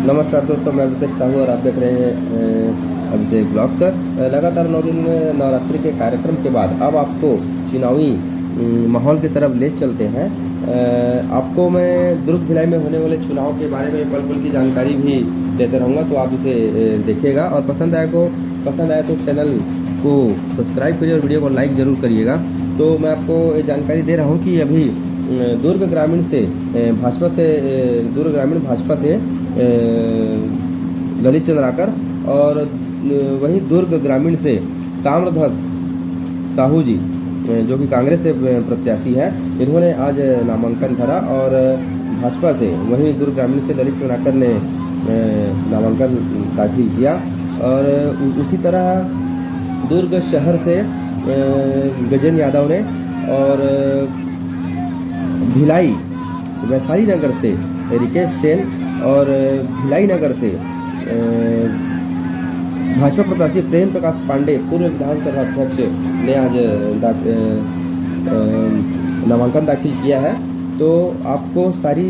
नमस्कार दोस्तों, मैं अभिषेक साहू और आप देख रहे हैं अभिषेक ब्लॉग सर। लगातार 9 दिन नवरात्रि के कार्यक्रम के बाद अब आपको चुनावी माहौल की तरफ ले चलते हैं। आपको मैं दुर्ग भिलाई में होने वाले चुनाव के बारे में पल पल की जानकारी भी देते रहूँगा, तो आप इसे देखिएगा और पसंद आए तो चैनल को सब्सक्राइब करिए और वीडियो को लाइक ज़रूर करिएगा। तो मैं आपको ये जानकारी दे रहा हूँ कि अभी दुर्ग ग्रामीण से दुर्ग ग्रामीण भाजपा से ललित चंद्राकर और वहीं दुर्ग ग्रामीण से ताम्रध्वज साहू जी, जो कि कांग्रेस से प्रत्याशी है, इन्होंने आज नामांकन भरा और भाजपा से वहीं दुर्ग ग्रामीण से ललित चंद्राकर ने नामांकन दाखिल किया। और उसी तरह दुर्ग शहर से गजेंद्र यादव ने और भिलाई वैशाली नगर से रिकेश सेन और भिलाई नगर से भाजपा प्रत्याशी प्रेम प्रकाश पांडे पूर्व विधानसभा अध्यक्ष ने आज नामांकन दाखिल किया है। तो आपको सारी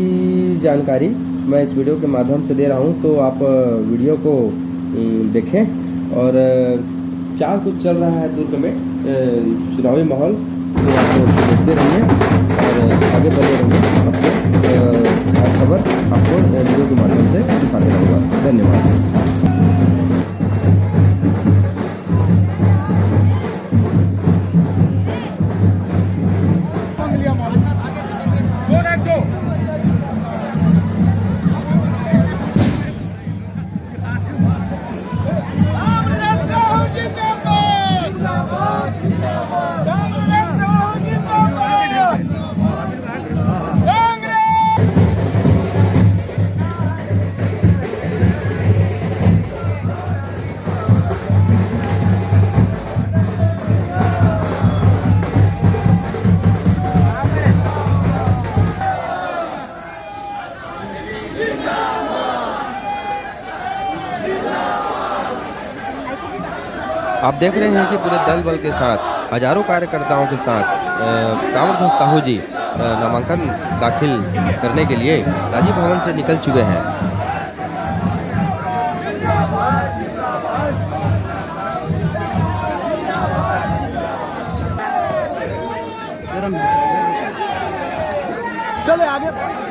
जानकारी मैं इस वीडियो के माध्यम से दे रहा हूं, तो आप वीडियो को देखें और क्या कुछ चल रहा है दुर्ग में चुनावी माहौल, तो आप देखते रहिए और आगे बढ़े रहिए। आपको हर खबर आपको वीडियो के माध्यम से दिखाते रहूँगा। धन्यवाद। आप देख रहे हैं कि पूरे दल बल के साथ हजारों कार्यकर्ताओं के साथ ताम्रध्वज साहू जी नामांकन दाखिल करने के लिए राजीव भवन से निकल चुके हैं। चले आगे चलिए।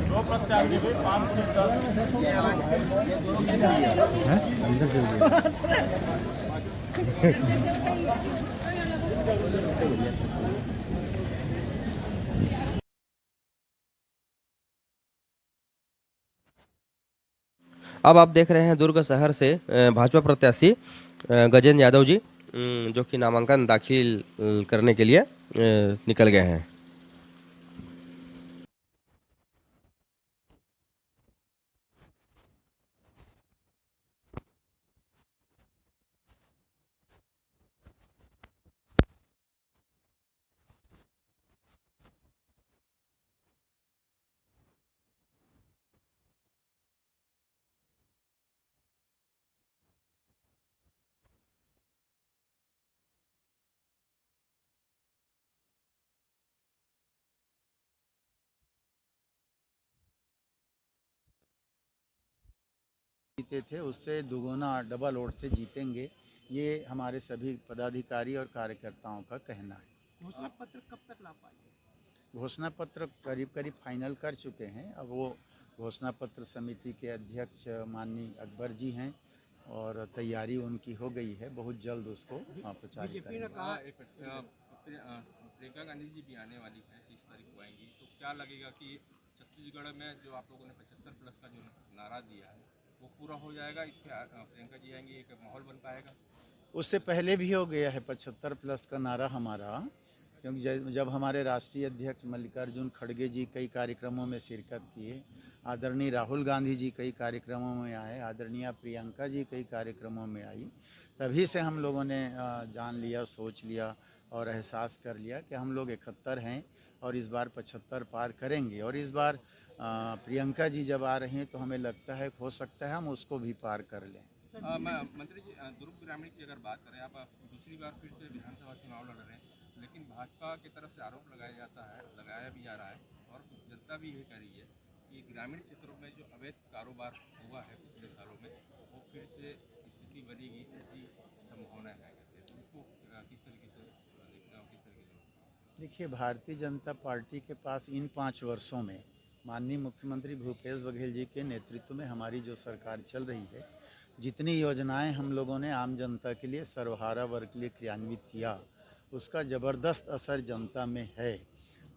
दो प्रत्याशी हुए 510। अब आप देख रहे हैं दुर्ग शहर से भाजपा प्रत्याशी गजेंद्र यादव जी, जो कि नामांकन दाखिल करने के लिए निकल गए हैं। जीते थे उससे दुगुना डबल वोट से जीतेंगे, ये हमारे सभी पदाधिकारी और कार्यकर्ताओं का कहना है। घोषणा पत्र कब तक ला पाएंगे? घोषणा पत्र करीब करीब फाइनल कर चुके हैं। अब वो घोषणा पत्र समिति के अध्यक्ष माननीय अकबर जी हैं और तैयारी उनकी हो गई है, बहुत जल्द उसको प्रचारित करेंगे। प्रियंका गांधी जी भी आने वाली है, 30 तारीख को आएंगी, तो क्या लगेगा कि छत्तीसगढ़ में जो आप लोगों ने 75+ का जो नारा दिया है वो पूरा हो जाएगा? इस पर प्रियंका जी आएंगी, एक माहौल बन पाएगा? उससे पहले भी हो गया है 75+ का नारा हमारा, क्योंकि जब हमारे राष्ट्रीय अध्यक्ष मल्लिकार्जुन खड़गे जी कई कार्यक्रमों में शिरकत किए, आदरणीय राहुल गांधी जी कई कार्यक्रमों में आए, आदरणीय प्रियंका जी कई कार्यक्रमों में आई, तभी से हम लोगों ने जान लिया, सोच लिया और एहसास कर लिया कि हम लोग 71 हैं और इस बार 75 पार करेंगे। और इस बार प्रियंका जी जब आ रही हैं तो हमें लगता है हो सकता है हम उसको भी पार कर लें। मंत्री जी, दुर्ग ग्रामीण की अगर बात करें, आप दूसरी बार फिर से विधानसभा चुनाव लड़ रहे हैं, लेकिन भाजपा की तरफ से आरोप लगाया भी जा रहा है और जनता भी यही कह रही है कि ग्रामीण क्षेत्रों में जो अवैध कारोबार हुआ है पिछले सालों में वो फिर से स्थिति बनेगी, ऐसी संभावना है। तो उसको किस तरीके से देखिए, भारतीय जनता पार्टी के पास इन 5 वर्षों में माननीय मुख्यमंत्री भूपेश बघेल जी के नेतृत्व में हमारी जो सरकार चल रही है, जितनी योजनाएं हम लोगों ने आम जनता के लिए, सर्वहारा वर्ग के लिए क्रियान्वित किया, उसका ज़बरदस्त असर जनता में है।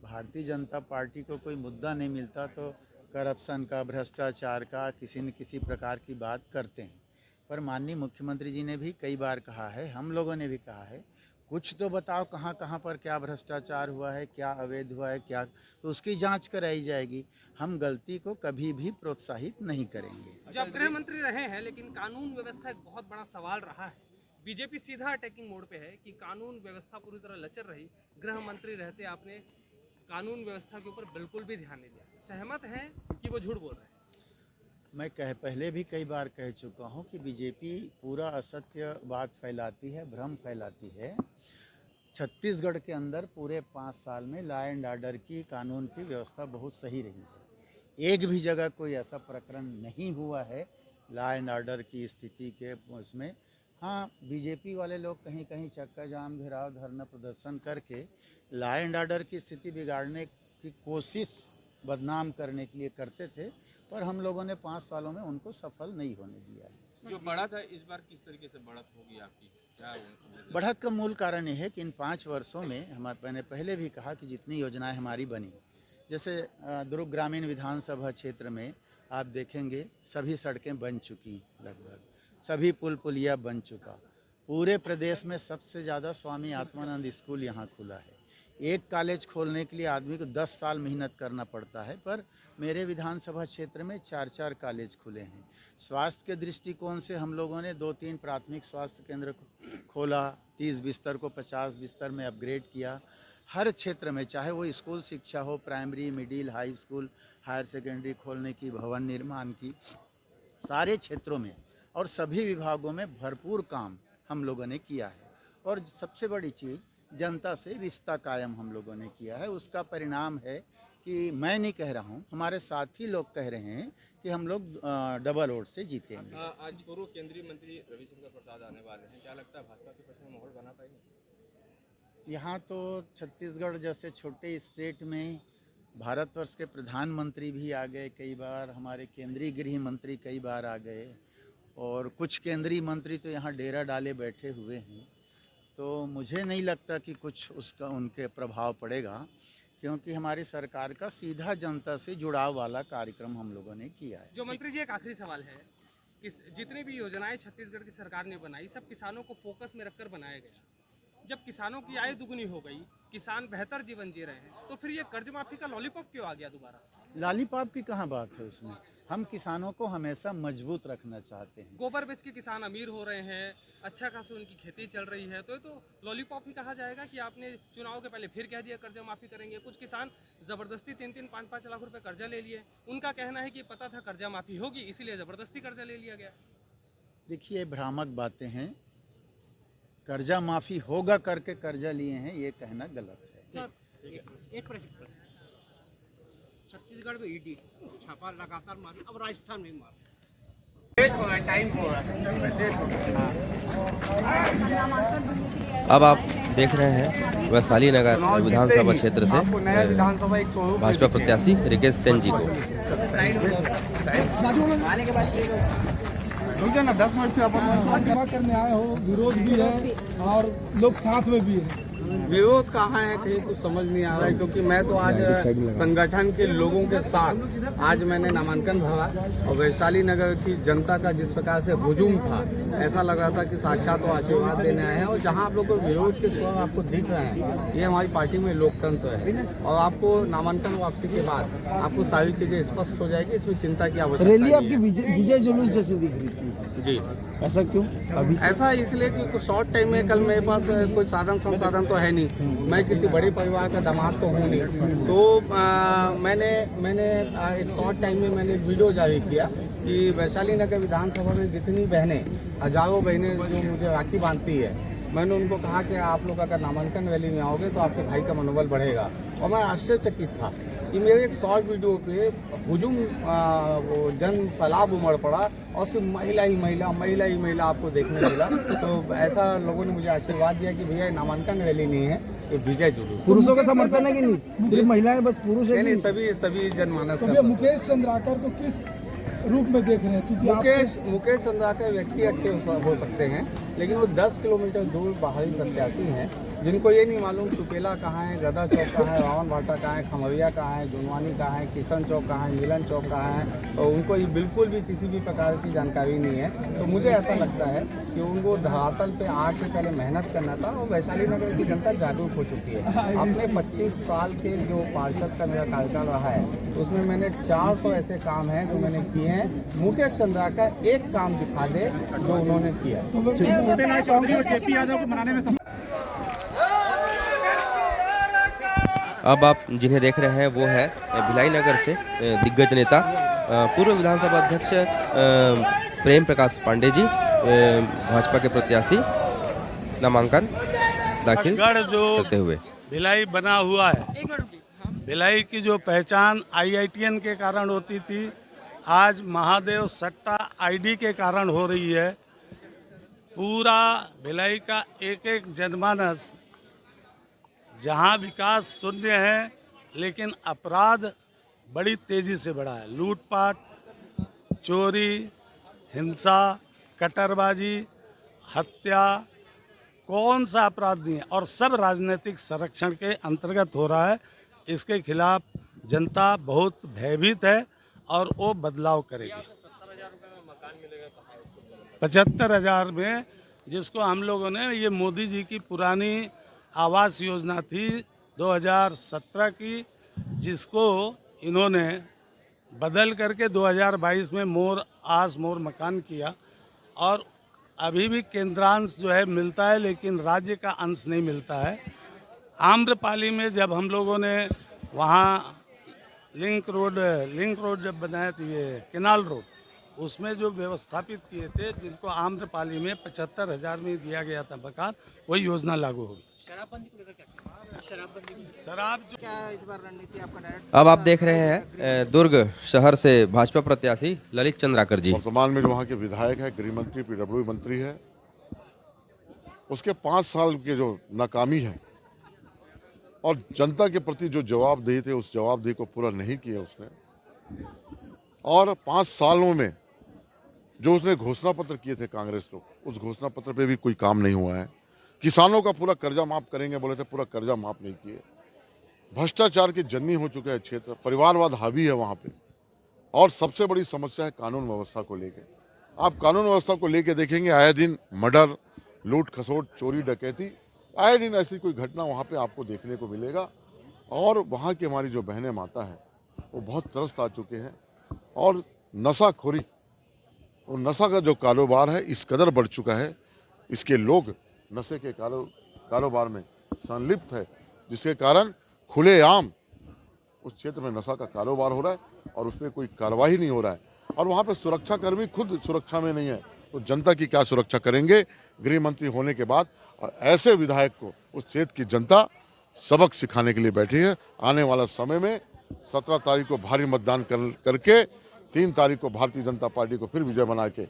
भारतीय जनता पार्टी को कोई मुद्दा नहीं मिलता तो करप्शन का, भ्रष्टाचार का, किसी न किसी प्रकार की बात करते हैं। पर माननीय मुख्यमंत्री जी ने भी कई बार कहा है, हम लोगों ने भी कहा है, कुछ तो बताओ कहाँ कहाँ पर क्या भ्रष्टाचार हुआ है, क्या अवैध हुआ है, क्या, तो उसकी जांच कराई जाएगी। हम गलती को कभी भी प्रोत्साहित नहीं करेंगे। जब गृह मंत्री रहे हैं, लेकिन कानून व्यवस्था एक बहुत बड़ा सवाल रहा है। बीजेपी सीधा अटैकिंग मोड पे है कि कानून व्यवस्था पूरी तरह लचर रही। गृह मंत्री रहते आपने कानून व्यवस्था के ऊपर बिल्कुल भी ध्यान नहीं दिया। सहमत हैं कि वो झूठ बोल रहे हैं? मैं पहले भी कई बार कह चुका हूं कि बीजेपी पूरा असत्य बात फैलाती है, भ्रम फैलाती है। छत्तीसगढ़ के अंदर पूरे 5 साल में लॉ एंड ऑर्डर की, कानून की व्यवस्था बहुत सही रही है। एक भी जगह कोई ऐसा प्रकरण नहीं हुआ है लॉ एंड ऑर्डर की स्थिति के उसमें। हाँ, बीजेपी वाले लोग कहीं कहीं चक्का जाम, घेराव, धरना प्रदर्शन करके लॉ एंड ऑर्डर की स्थिति बिगाड़ने की कोशिश, बदनाम करने के लिए करते थे, पर हम लोगों ने 5 सालों में उनको सफल नहीं होने दिया है। जो बढ़त है इस बार, किस तरीके से बढ़त होगी आपकी? क्या बढ़त का मूल कारण ये है कि इन 5 वर्षों में मैंने पहले भी कहा कि जितनी योजनाएं हमारी बनी, जैसे दुर्ग ग्रामीण विधानसभा क्षेत्र में आप देखेंगे सभी सड़कें बन चुकी, लगभग सभी पुल पुलिया बन चुका। पूरे प्रदेश में सबसे ज़्यादा स्वामी आत्मानंद स्कूल यहाँ खुला है। एक कॉलेज खोलने के लिए आदमी को 10 साल मेहनत करना पड़ता है, पर मेरे विधानसभा क्षेत्र में 4-4 कॉलेज खुले हैं। स्वास्थ्य के दृष्टिकोण से हम लोगों ने 2-3 प्राथमिक स्वास्थ्य केंद्र खोला, 30 बिस्तर को 50 बिस्तर में अपग्रेड किया। हर क्षेत्र में, चाहे वो स्कूल शिक्षा हो, primary, middle, high school, higher secondary खोलने की, भवन निर्माण की, सारे क्षेत्रों में और सभी विभागों में भरपूर काम हम लोगों ने किया है। और सबसे बड़ी चीज़, जनता से रिश्ता कायम हम लोगों ने किया है। उसका परिणाम है कि मैं नहीं कह रहा हूँ, हमारे साथी लोग कह रहे हैं कि हम लोग डबल वोट से जीतेंगे। आज पूर्व केंद्रीय मंत्री रविशंकर प्रसाद आने वाले हैं, क्या लगता है भाजपा के पक्ष में माहौल बना पाएंगे? यहाँ तो छत्तीसगढ़ जैसे छोटे स्टेट में भारतवर्ष के प्रधानमंत्री भी आ गए कई बार, हमारे केंद्रीय गृह मंत्री कई बार आ गए, और कुछ केंद्रीय मंत्री तो यहाँ डेरा डाले बैठे हुए हैं। तो मुझे नहीं लगता कि कुछ उसका उनके प्रभाव पड़ेगा, क्योंकि हमारी सरकार का सीधा जनता से जुड़ाव वाला कार्यक्रम हम लोगों ने किया है। जो मंत्री जी, एक आखिरी सवाल है कि जितनी भी योजनाएं छत्तीसगढ़ की सरकार ने बनाई, सब किसानों को फोकस में रखकर बनाया गया। जब किसानों की आय दुगनी हो गई, किसान बेहतर जीवन जी रहे हैं, तो फिर ये कर्ज माफी का लॉलीपॉप क्यों आ गया दोबारा? लॉलीपॉप की कहाँ बात है उसमें? हम किसानों को हमेशा मजबूत रखना चाहते हैं। गोबर बेच के किसान अमीर हो रहे हैं, अच्छा खासी उनकी खेती चल रही है, तो ये तो लॉलीपॉप ही कहा जाएगा कि आपने चुनाव के पहले फिर कह दिया कर्जा माफी करेंगे। कुछ किसान जबरदस्ती 3-3, 5-5 लाख रुपए कर्जा ले लिए। उनका कहना है कि पता था कर्जा माफी होगी, इसीलिए जबरदस्ती कर्जा ले लिया गया। देखिए, भ्रामक बातें हैं। कर्जा माफी होगा करके कर्जा लिए हैं, ये कहना गलत है। सर एक प्रश्न, छत्तीसगढ़ में ईडी छापा लगातार मार, अब राजस्थान में मार। अब आप देख रहे हैं वैशाली नगर विधानसभा क्षेत्र से भाजपा प्रत्याशी रिकेश सेन जी को। जमा करने आए हो, विरोध भी है और लोग साथ में भी है। विरोध कहाँ है कहीं कुछ समझ नहीं आ रहा है, क्योंकि मैं तो आज संगठन के लोगों के साथ आज मैंने नामांकन भरा और वैशाली नगर की जनता का जिस प्रकार से हुजूम था, ऐसा लग रहा था कि साक्षात वो आशीर्वाद देने आए हैं। और जहां आप लोग को विरोध के स्वर आपको दिख रहे हैं, ये हमारी पार्टी में लोकतंत्र है और आपको नामांकन वापसी के बाद आपको सारी चीजें स्पष्ट हो जाएगी, इसमें चिंता की आवश्यकता रैली नहीं आपकी है। विजय जुलूस जैसे दिख रही थी, जी, ऐसा क्यों? अभी ऐसा इसलिए कि कुछ शॉर्ट टाइम में कल मेरे पास कोई साधन संसाधन तो है नहीं, मैं किसी बड़े परिवार का दामाद तो हूँ नहीं, तो मैंने एक शॉर्ट टाइम में मैंने वीडियो जारी किया कि वैशाली नगर विधानसभा में जितनी बहनें, हजारों बहनें जो मुझे राखी बांधती है, मैंने उनको कहा कि आप लोग अगर नामांकन रैली में आओगे तो आपके भाई का मनोबल बढ़ेगा। और मैं आश्चर्यचकित था कि मेरे एक शॉर्ट वीडियो पे हुजूम वो जन सैलाब उमड़ पड़ा और सिर्फ महिला ही महिला आपको देखने मिला। तो ऐसा लोगों ने मुझे आशीर्वाद दिया कि भैया नामांकन रैली नहीं है, ये विजय जुलूस। पुरुषों का समर्थन है कि नहीं? सिर्फ महिलाएं बस, पुरुष है नहीं, कि सभी जनमानस नहीं? का। मुकेश चंद्राकर को किस रूप में देख रहे हैं? क्योंकि मुकेश चंद्राकर व्यक्ति अच्छे हो सकते हैं, लेकिन वो 10 किलोमीटर दूर बाहरी प्रत्याशी हैं जिनको ये नहीं मालूम सुपेला कहाँ है, गदा चौक कहाँ है, रावण भाटा कहाँ है, खमरिया कहाँ है, जुनवानी कहाँ है, किशन चौक कहाँ है, मिलन चौक कहाँ है, और उनको ये बिल्कुल भी किसी भी प्रकार की जानकारी नहीं है। तो मुझे ऐसा लगता है कि उनको धरातल पे आके पहले मेहनत करना था और वैशाली नगर की जनता जागरूक हो चुकी है। अपने 25 साल के जो पार्षद का मेरा कार्यकाल रहा है, उसमें मैंने 400 ऐसे काम हैं जो मैंने किए हैं। मुकेश चंद्राकर एक काम दिखा दे जो उन्होंने किया। अब आप जिन्हें देख रहे हैं वो है भिलाई नगर से दिग्गज नेता पूर्व विधानसभा अध्यक्ष प्रेम प्रकाश पांडे जी, भाजपा के प्रत्याशी नामांकन दाखिल करते हुए। भिलाई बना हुआ है, भिलाई की जो पहचान IITN के कारण होती थी, आज महादेव सट्टा ID के कारण हो रही है। पूरा भिलाई का एक एक जनमानस, जहां विकास शून्य है लेकिन अपराध बड़ी तेजी से बढ़ा है। लूटपाट, चोरी, हिंसा, कट्टरबाजी, हत्या, कौन सा अपराध नहीं है और सब राजनीतिक संरक्षण के अंतर्गत हो रहा है। इसके खिलाफ जनता बहुत भयभीत है और वो बदलाव करेगी। 75,000 में, जिसको हम लोगों ने, ये मोदी जी की पुरानी आवास योजना थी 2017 की, जिसको इन्होंने बदल करके 2022 में मोर मकान किया। और अभी भी केंद्रांश जो है मिलता है लेकिन राज्य का अंश नहीं मिलता है। आम्रपाली में जब हम लोगों ने वहाँ लिंक रोड जब बनाए थे, ये केनाल रोड, उसमें जो व्यवस्थापित किए थे, जिनको आम्रपाली में 75,000 में दिया गया था मकान, वही योजना लागू होगी। शराब जो क्या इस बार रणनीति आपका डायरेक्ट? अब आप देख रहे हैं दुर्ग शहर से भाजपा प्रत्याशी ललित चंद्राकर जी। वर्तमान में जो वहाँ के विधायक है, गृह मंत्री, PWD मंत्री है, उसके 5 साल के जो नाकामी है और जनता के प्रति जो जवाबदेही थे, उस जवाबदेही को पूरा नहीं किया उसने। और 5 सालों में जो उसने घोषणा पत्र किए थे कांग्रेस लोग, उस घोषणा पत्र पे भी कोई काम नहीं हुआ है। किसानों का पूरा कर्जा माफ करेंगे बोले थे, पूरा कर्जा माफ नहीं किए। भ्रष्टाचार की जन्नी हो चुका है क्षेत्र, परिवारवाद हावी है वहाँ पे। और सबसे बड़ी समस्या है कानून व्यवस्था को लेके। आप कानून व्यवस्था को लेके देखेंगे, आए दिन मर्डर, लूट खसोट, चोरी डकैती, आए दिन ऐसी कोई घटना वहाँ पे आपको देखने को मिलेगा। और वहाँ की हमारी जो बहनें माता है वो बहुत त्रस्त आ चुके हैं। और नशाखोरी, वो नशा का जो कारोबार है इस कदर बढ़ चुका है, इसके लोग नशे के कारोबार में संलिप्त है, जिसके कारण खुलेआम उस क्षेत्र में नशा का कारोबार हो रहा है और उस पर कोई कार्रवाई नहीं हो रहा है। और वहाँ पे सुरक्षाकर्मी खुद सुरक्षा में नहीं है, तो जनता की क्या सुरक्षा करेंगे गृह मंत्री होने के बाद। और ऐसे विधायक को उस क्षेत्र की जनता सबक सिखाने के लिए बैठी है। आने वाला समय में 17 तारीख को भारी मतदान करके 3 तारीख को भारतीय जनता पार्टी को फिर विजय बना के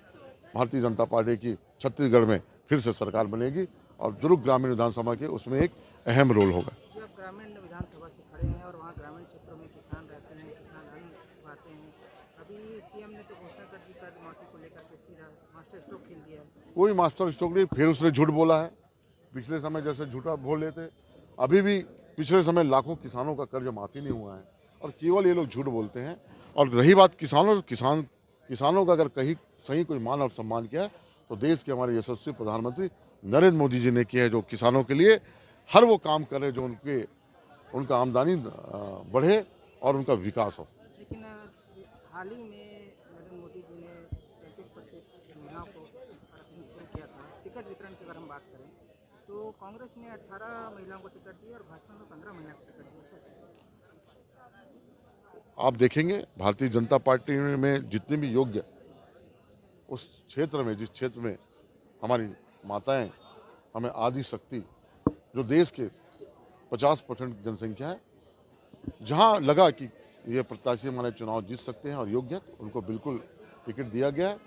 भारतीय जनता पार्टी की छत्तीसगढ़ में फिर से सरकार बनेगी और दुर्ग ग्रामीण विधानसभा के उसमें एक अहम रोल होगा। जो आप ग्रामीण विधानसभा से खड़े हैं और वहाँ ग्रामीण क्षेत्रों में किसान रहते हैं, किसान अन्न उगाते हैं, अभी सीएम ने तो घोषणा कर दी कर्ज माफी को लेकर के, सीधा मास्टर स्ट्रोक खेल दिया। कोई मास्टर स्ट्रोक नहीं, फिर उसने झूठ बोला है। पिछले समय जैसे झूठा बोल लेते, अभी भी पिछले समय लाखों किसानों का कर्ज माफी नहीं हुआ है और केवल ये लोग झूठ बोलते हैं। और रही बात किसानों का अगर कहीं सही कोई मान और सम्मान किया है तो देश के हमारे यशस्वी प्रधानमंत्री नरेंद्र मोदी जी ने किया है, जो किसानों के लिए हर वो काम करे जो उनका आमदनी बढ़े और उनका विकास हो। लेकिन हाल ही में नरेंद्र मोदी जी ने 33% महिलाओं को आरक्षण शुरू किया था। टिकट वितरण की अगर हम बात करें तो कांग्रेस में 18 महिलाओं को टिकट दिया और भाजपा में 15 महिला को टिकट दिया। आप देखेंगे भारतीय जनता पार्टी में जितने भी योग्य उस क्षेत्र में, जिस क्षेत्र में हमारी माताएं, हमें आदि शक्ति, जो देश के 50% जनसंख्या है, जहां लगा कि ये प्रत्याशी हमारे चुनाव जीत सकते हैं और योग्य हैं, उनको बिल्कुल टिकट दिया गया है।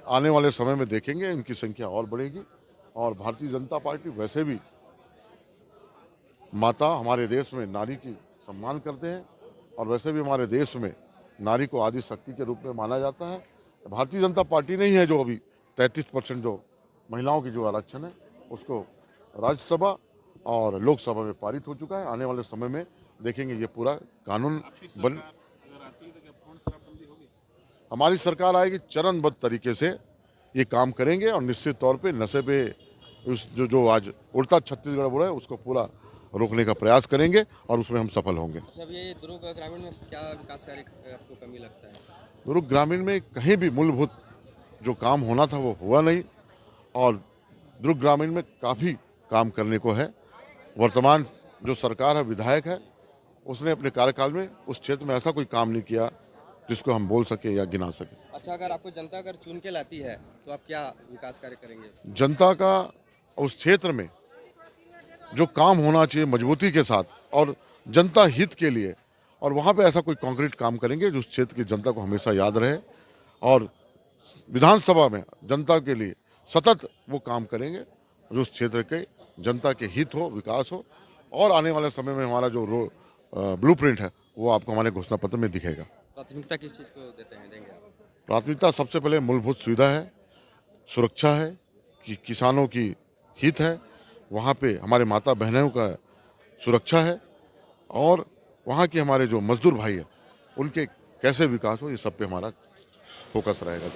आने वाले समय में देखेंगे इनकी संख्या और बढ़ेगी। और भारतीय जनता पार्टी वैसे भी माता हमारे देश में नारी की सम्मान करते हैं और वैसे भी हमारे देश में नारी को आदि शक्ति के रूप में माना जाता है। भारतीय जनता पार्टी नहीं है जो अभी 33% जो महिलाओं की जो आरक्षण है उसको राज्यसभा और लोकसभा में पारित हो चुका है। आने वाले समय में देखेंगे ये पूरा कानून बन, हमारी सरकार आएगी चरणबद्ध तरीके से ये काम करेंगे और निश्चित तौर पे नशे पे जो आज उड़ता छत्तीसगढ़ बोला है उसको पूरा रोकने का प्रयास करेंगे और उसमें हम सफल होंगे। अब ये दुर्ग ग्रामीण में क्या विकास कार्य आपको कमी लगता है? दुर्ग ग्रामीण में कहीं भी मूलभूत जो काम होना था वो हुआ नहीं और दुर्ग ग्रामीण में काफ़ी काम करने को है। वर्तमान जो सरकार है, विधायक है, उसने अपने कार्यकाल में उस क्षेत्र में ऐसा कोई काम नहीं किया जिसको हम बोल सके या गिना सके। अच्छा, अगर आपको जनता अगर चुन के लाती है तो आप क्या विकास कार्य करेंगे? जनता का उस क्षेत्र में जो काम होना चाहिए मजबूती के साथ और जनता हित के लिए, और वहाँ पे ऐसा कोई कॉन्क्रीट काम करेंगे जो उस क्षेत्र की जनता को हमेशा याद रहे और विधानसभा में जनता के लिए सतत वो काम करेंगे जो उस क्षेत्र के जनता के हित हो, विकास हो। और आने वाले समय में हमारा जो ब्लूप्रिंट है वो आपको हमारे घोषणा पत्र में दिखेगा। प्राथमिकता किस चीज़ को देंगे आप? प्राथमिकता सबसे पहले मूलभूत सुविधा है, सुरक्षा है, कि किसानों की हित है, वहाँ पे हमारे माता बहनों का सुरक्षा है और वहाँ के हमारे जो मजदूर भाई हैं उनके कैसे विकास हो, ये सब पे हमारा फोकस रहेगा।